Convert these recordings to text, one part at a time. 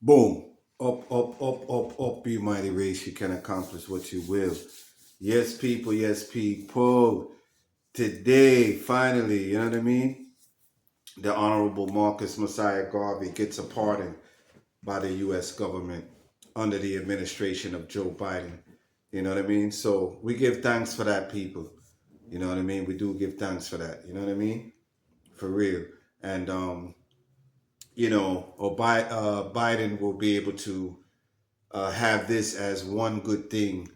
Boom. Up, up, up, up, up, be mighty race. You can accomplish what you will. Yes, people. Yes, people. Today, finally, you know what I mean? The Honorable Marcus Messiah Garvey gets a pardon by the U.S. government under the administration of Joe Biden. You know what I mean? So we give thanks for that, people. You know what I mean? We do give thanks for that. You know what I mean? For real. And, Biden will be able to have this as one good thing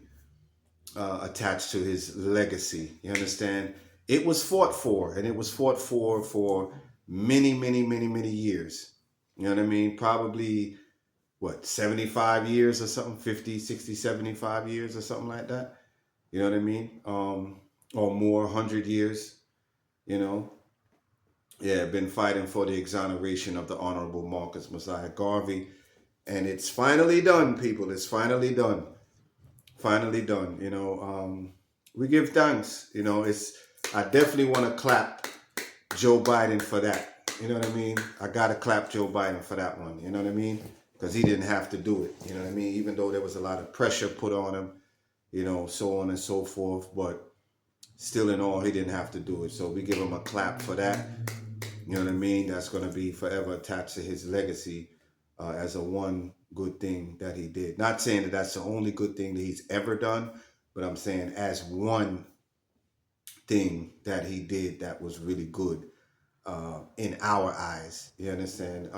attached to his legacy. You understand? It was fought for, and it was fought for many, many, many, many years. You know what I mean? Probably, what, 75 years or something, 50, 60, 75 years or something like that. You know what I mean? Or more, 100 years, you know? Yeah, been fighting for the exoneration of the Honorable Marcus Messiah Garvey. And it's finally done, people. It's finally done. Finally done. We give thanks. I definitely want to clap Joe Biden for that. You know what I mean? I gotta clap Joe Biden for that one. You know what I mean? Because he didn't have to do it. You know what I mean? Even though there was a lot of pressure put on him, so on and so forth. But still, in all, he didn't have to do it. So we give him a clap for that. You know what I mean? That's going to be forever attached to his legacy as a one good thing that he did. Not saying that that's the only good thing that he's ever done, but I'm saying as one thing that he did that was really good in our eyes. You understand?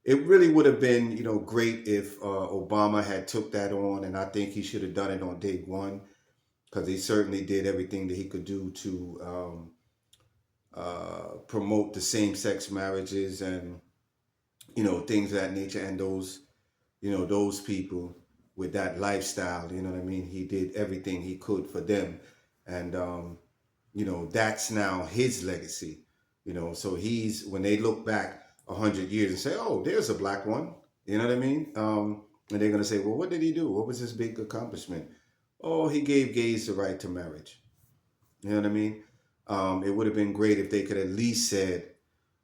It really would have been, great if Obama had took that on, and I think he should have done it on day one because he certainly did everything that he could do to promote the same-sex marriages and things of that nature, and those people with that lifestyle. You know what I mean? He did everything he could for them, and that's now his legacy. So he's, when they look back 100 years and say, "Oh, there's a black one," you know what I mean? And they're gonna say, "Well, what did he do? What was his big accomplishment?" Oh, he gave gays the right to marriage. You know what I mean? It would have been great if they could at least said,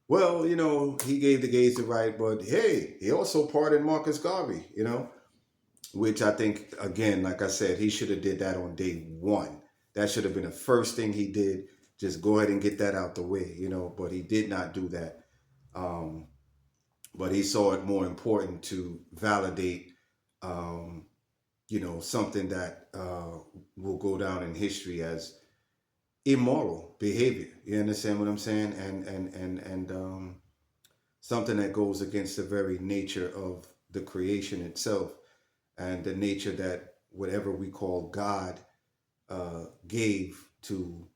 well, he gave the gays the right, but hey, he also pardoned Marcus Garvey, which I think, again, like I said, he should have did that on day one. That should have been the first thing he did. Just go ahead and get that out the way, but he did not do that. Um, but he saw it more important to validate, um, something that will go down in history as immoral behavior. You understand what I'm saying? And something that goes against the very nature of the creation itself and the nature that whatever we call God gave to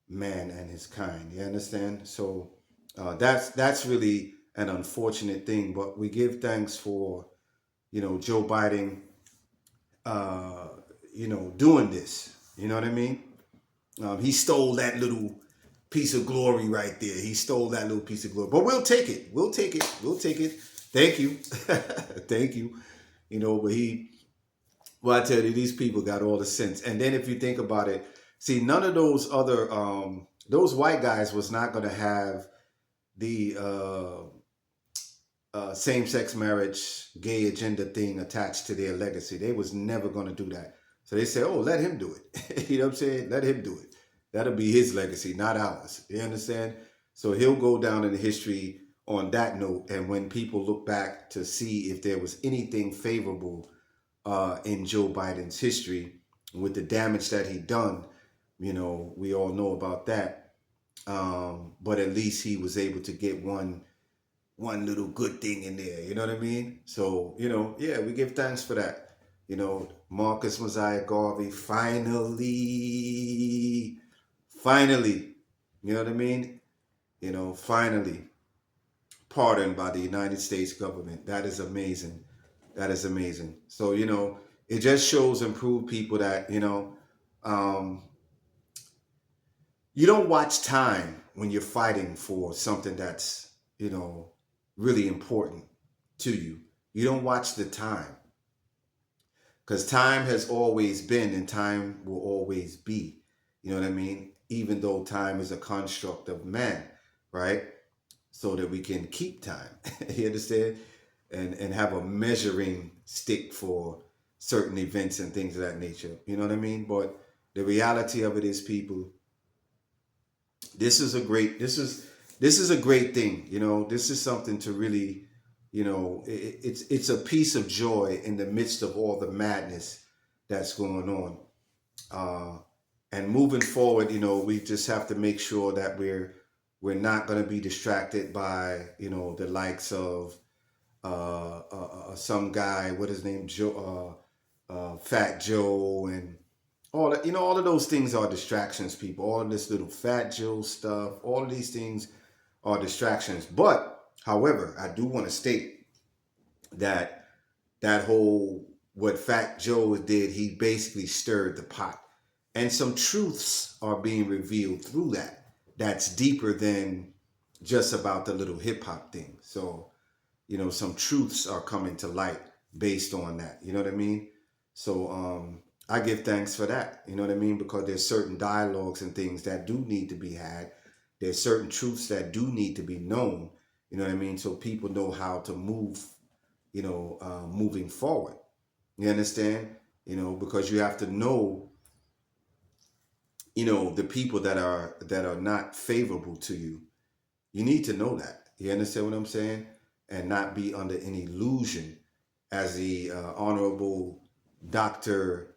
man and his kind. You understand? So that's really an unfortunate thing. But we give thanks for Joe Biden, uh, doing this. You know what I mean? He stole that little piece of glory right there. He stole that little piece of glory. But we'll take it. We'll take it. We'll take it. Thank you. Thank you. But well, I tell you, these people got all the sense. And then if you think about it, see, none of those other, those white guys was not going to have the same-sex marriage, gay agenda thing attached to their legacy. They was never going to do that. So they say, oh, let him do it. You know what I'm saying? Let him do it. That'll be his legacy, not ours. You understand? So he'll go down in history on that note. And when people look back to see if there was anything favorable in Joe Biden's history with the damage that he done, we all know about that. But at least he was able to get one little good thing in there. You know what I mean? So, yeah, we give thanks for that. Marcus Mosiah Garvey finally, you know what I mean? Finally pardoned by the United States government. That is amazing. That is amazing. So, it just shows and proves people that, um, you don't watch time when you're fighting for something that's, really important to you. You don't watch the time because time has always been and time will always be. You know what I mean? Even though time is a construct of man, right? So that we can keep time. You understand? and have a measuring stick for certain events and things of that nature. You know what I mean? But the reality of it is, people, this is a great this is a great thing. You know, this is something to really, you know, it's a piece of joy in the midst of all the madness that's going on. Uh, and moving forward, you know, we just have to make sure that we're not going to be distracted by, you know, the likes of some guy, what his name, Fat Joe, and all that. You know, all of those things are distractions, people. All of this little Fat Joe stuff, all of these things are distractions. But, however, I do want to state that that whole what Fat Joe did, he basically stirred the pot, and some truths are being revealed through that. That's deeper than just about the little hip hop thing. So, you know, some truths are coming to light based on that. You know what I mean? So I give thanks for that. You know what I mean? Because there's certain dialogues and things that do need to be had. There's certain truths that do need to be known. You know what I mean? So people know how to move, you know, moving forward. You understand? You know, because you have to know, you know, the people that are not favorable to you. You need to know that. You understand what I'm saying? And not be under an illusion, as the Honorable Dr.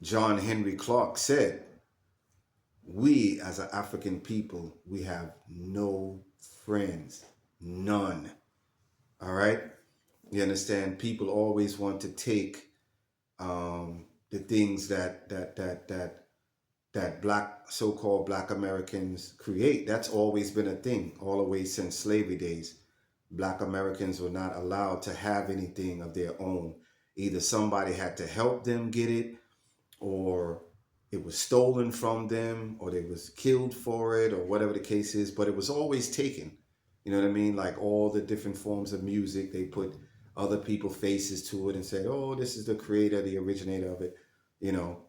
John Henry Clark said, we as an African people, we have no friends, none. All right? You understand? People always want to take the things that black so-called black Americans create. That's always been a thing, all the way since slavery days. Black Americans were not allowed to have anything of their own. Either somebody had to help them get it, or it was stolen from them, or they was killed for it, or whatever the case is, but it was always taken. You know what I mean? Like all the different forms of music, they put other people's faces to it and say, oh, this is the creator, the originator of it. You know,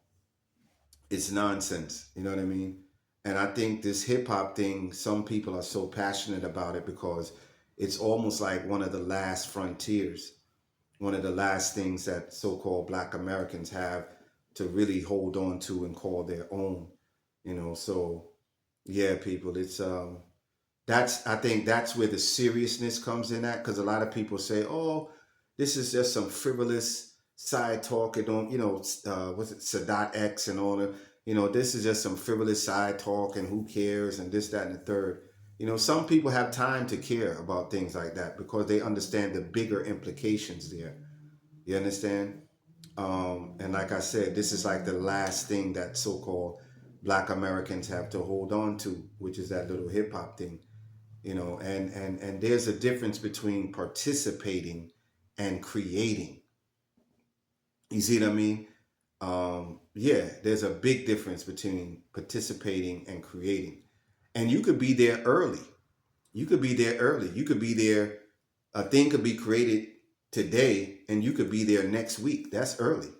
it's nonsense. You know what I mean? And I think this hip hop thing, some people are so passionate about it because it's almost like one of the last frontiers, one of the last things that so-called black Americans have to really hold on to and call their own. You know, so yeah, people, it's that's, I think that's where the seriousness comes in at, because a lot of people say, oh, this is just some frivolous side talk. It don't, you know, what's it, Sadat X and all that. You know, this is just some frivolous side talk and who cares and this, that, and the third. You know, some people have time to care about things like that because they understand the bigger implications there. You understand? And like I said, this is like the last thing that so-called black Americans have to hold on to, which is that little hip hop thing. You know, and there's a difference between participating and creating. You see what I mean? Yeah, there's a big difference between participating and creating. And you could be there early. You could be there early. You could be there, a thing could be created today and you could be there next week. That's early.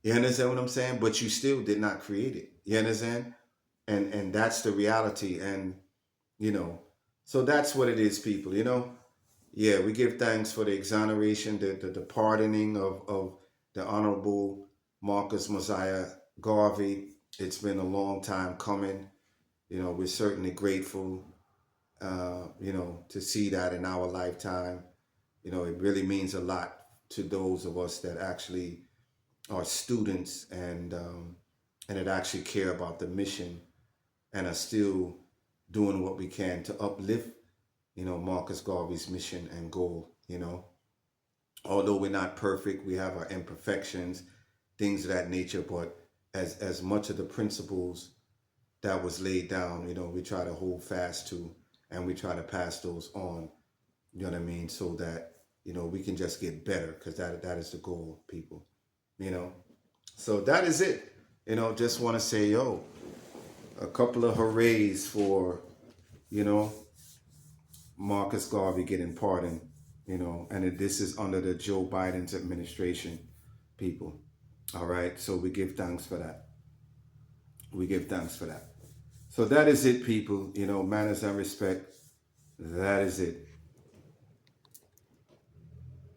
You understand what I'm saying? But you still did not create it. You understand? And that's the reality. And you know, so that's what it is, people. You know, yeah, we give thanks for the exoneration, the pardoning of the Honorable Marcus Mosiah Garvey. It's been a long time coming. You know, we're certainly grateful, you know, to see that in our lifetime. You know, it really means a lot to those of us that actually are students and that actually care about the mission and are still doing what we can to uplift, you know, Marcus Garvey's mission and goal. You know, although we're not perfect, we have our imperfections, things of that nature. But as much of the principles that was laid down, you know, we try to hold fast to, and we try to pass those on. You know what I mean? So that, you know, we can just get better, because that is the goal, people. You know, so that is it. You know, just want to say, yo, a couple of hoorays for, you know, Marcus Garvey getting pardoned, you know, and this is under the Joe Biden's administration, people. All right. So we give thanks for that. We give thanks for that. So that is it, people. You know, manners and respect. That is it.